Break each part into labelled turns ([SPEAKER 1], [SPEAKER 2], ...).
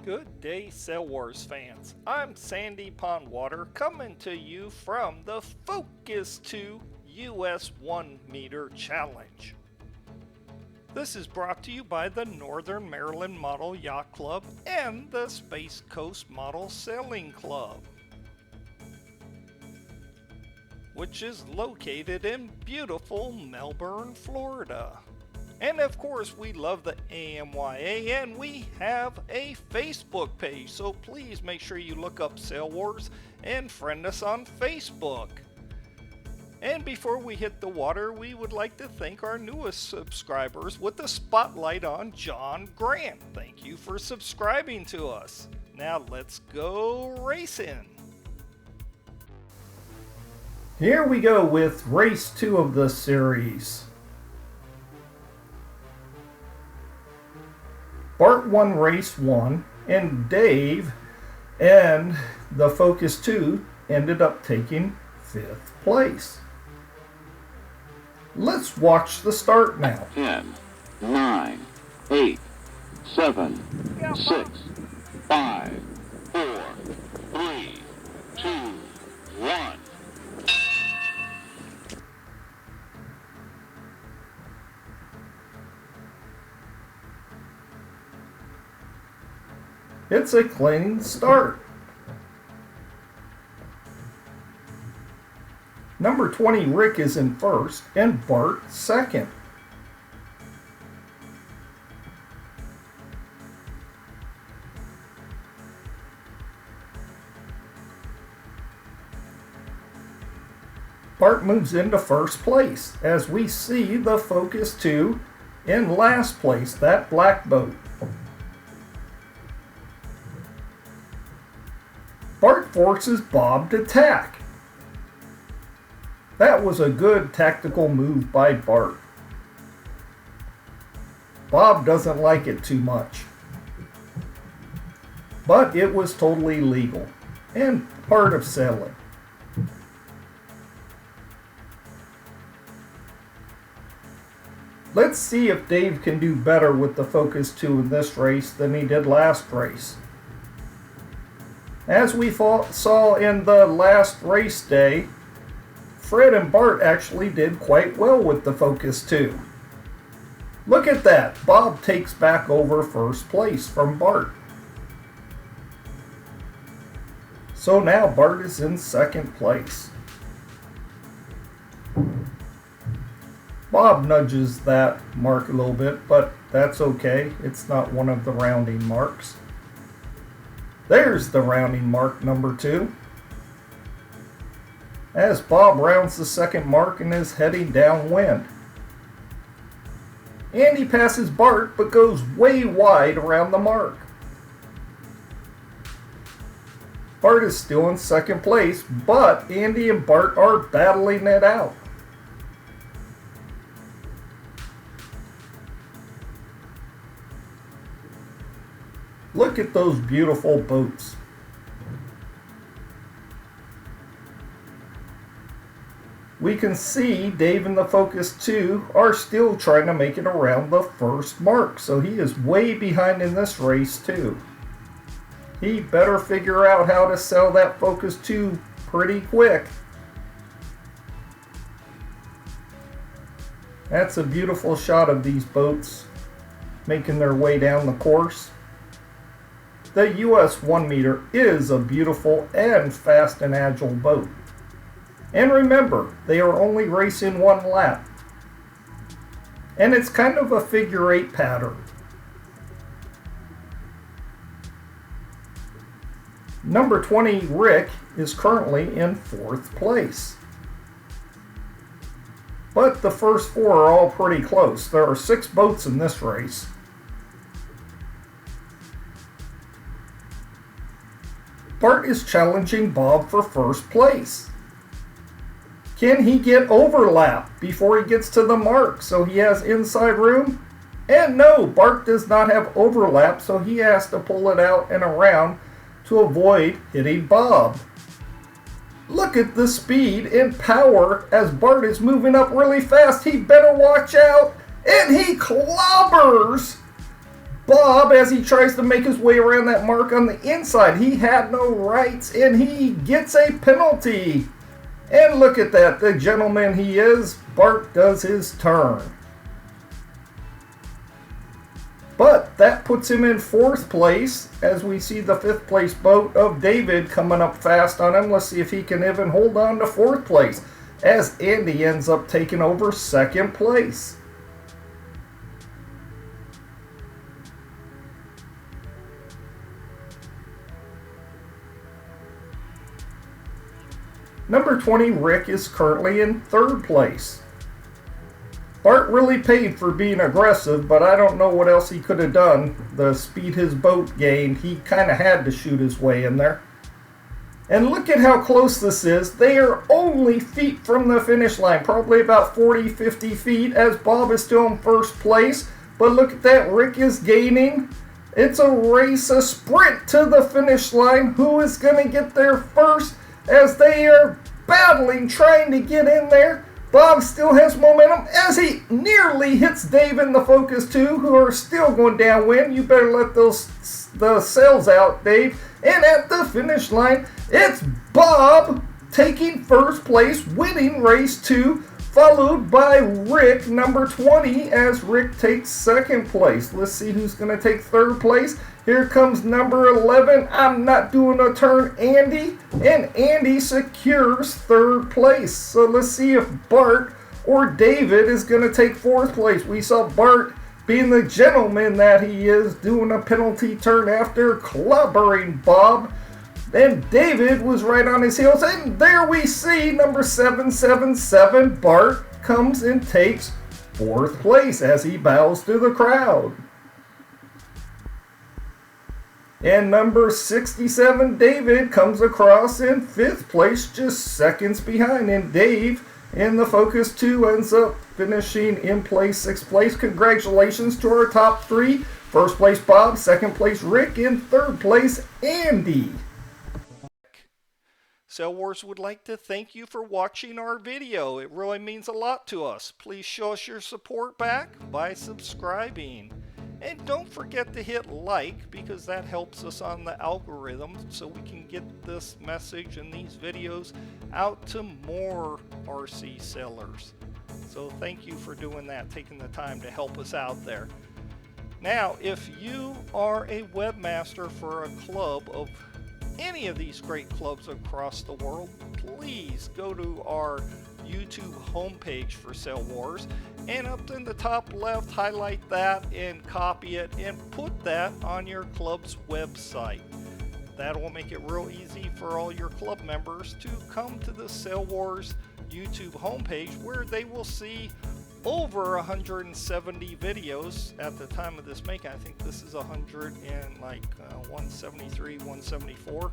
[SPEAKER 1] Good day, Sail Wars fans. I'm Sandy Pondwater coming to you from the Focus 2 US1 Challenge. This is brought to you by the Northern Maryland Model Yacht Club and the Space Coast Model Sailing Club, which is located in beautiful Melbourne, Florida. And of course, we love the AMYA, and we have a Facebook page, so please make sure you look up Sail Wars and friend us on Facebook. And before we hit the water, we would like to thank our newest subscribers with the spotlight on John Grant. Thank you for subscribing to us. Now let's go racing. Here we go with race 2 of the series. Bart won race 1, and Dave and the Focus 2 ended up taking 5th place. Let's watch the start now.
[SPEAKER 2] 10, 9, 8, 7, 6, 5, 4, 3, 2, 1.
[SPEAKER 1] It's a clean start. Number 20, Rick, is in first, and Bart second. Bart moves into first place as we see the Focus 2 in last place, that black boat. Bart forces Bob to tack. That was a good tactical move by Bart. Bob doesn't like it too much, but it was totally legal and part of sailing. Let's see if Dave can do better with the Focus 2 in this race than he did last race. As we saw in the last race day, Fred and Bart actually did quite well with the Focus 2. Look at that! Bob takes back over first place from Bart. So now Bart is in second place. Bob nudges that mark a little bit, but that's okay. It's not one of the rounding marks. There's the rounding mark, number 2. As Bob rounds the second mark and is heading downwind. Andy passes Bart but goes way wide around the mark. Bart is still in second place, but Andy and Bart are battling it out. Look at those beautiful boats. We can see Dave and the Focus 2 are still trying to make it around the first mark, so he is way behind in this race too. He better figure out how to sell that Focus 2 pretty quick. That's a beautiful shot of these boats making their way down the course. The US1 is a beautiful and fast and agile boat. And remember, they are only racing one lap. And it's kind of a figure 8 pattern. Number 20, Rick, is currently in 4th place. But the first 4 are all pretty close. There are 6 boats in this race. Bart is challenging Bob for first place. Can he get overlap before he gets to the mark so he has inside room? And no, Bart does not have overlap, so he has to pull it out and around to avoid hitting Bob. Look at the speed and power as Bart is moving up really fast. He better watch out. And he clobbers
[SPEAKER 3] Bob as he tries to make his way around that mark on the inside. He had no rights and he gets a penalty. And look at that, the gentleman he is, Bart does his turn. But that puts him in 4th place as we see the 5th place boat of David coming up fast on him. Let's see if he can even hold on to 4th place as Andy ends up taking over 2nd place. Number 20, Rick, is currently in 3rd place. Bart really paid for being aggressive, but I don't know what else he could have done. The speed his boat gained, he kind of had to shoot his way in there. And look at how close this is. They are only feet from the finish line, probably about 40, 50 feet, as Bob is still in 1st place. But look at that, Rick is gaining. It's a race, a sprint to the finish line. Who is going to get there first as they are battling, trying to get in there? Bob still has momentum as he nearly hits Dave in the Focus 2, who are still going downwind. You better let the sails out, Dave. And at the finish line, it's Bob taking 1st place, winning race 2, followed by Rick, number 20, as Rick takes 2nd place. Let's see who's going to take 3rd place. Here comes number 11, I'm not doing a turn, Andy. And Andy secures 3rd place. So let's see if Bart or David is going to take 4th place. We saw Bart, being the gentleman that he is, doing a penalty turn after clobbering Bob. And David was right on his heels. And there we see number 777, Bart, comes and takes 4th place as he bows to the crowd. And number 67, David, comes across in 5th place, just seconds behind. And Dave, in the Focus 2, ends up finishing in 6th place. Congratulations to our top 3. 1st place, Bob. 2nd place, Rick. In 3rd place, Andy.
[SPEAKER 1] Sail Wars would like to thank you for watching our video. It really means a lot to us. Please show us your support back by subscribing. And don't forget to hit like, because that helps us on the algorithm so we can get this message and these videos out to more RC sailors. So thank you for doing that, taking the time to help us out there. Now, if you are a webmaster for a club of any of these great clubs across the world, please go to our YouTube homepage for Sail Wars, and up in the top left, highlight that and copy it and put that on your club's website. That will make it real easy for all your club members to come to the Sail Wars YouTube homepage, where they will see over 170 videos at the time of this making. I think this is 173, 174.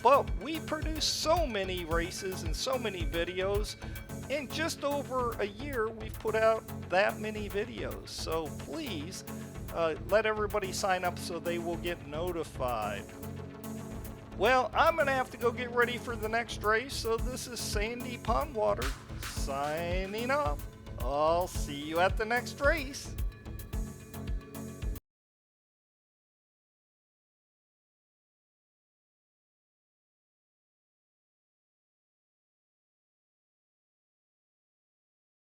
[SPEAKER 1] But we produce so many races and so many videos. In just over a year, we've put out that many videos. So please let everybody sign up so they will get notified. Well, I'm going to have to go get ready for the next race. So this is Sandy Pondwater signing off. I'll see you at the next race.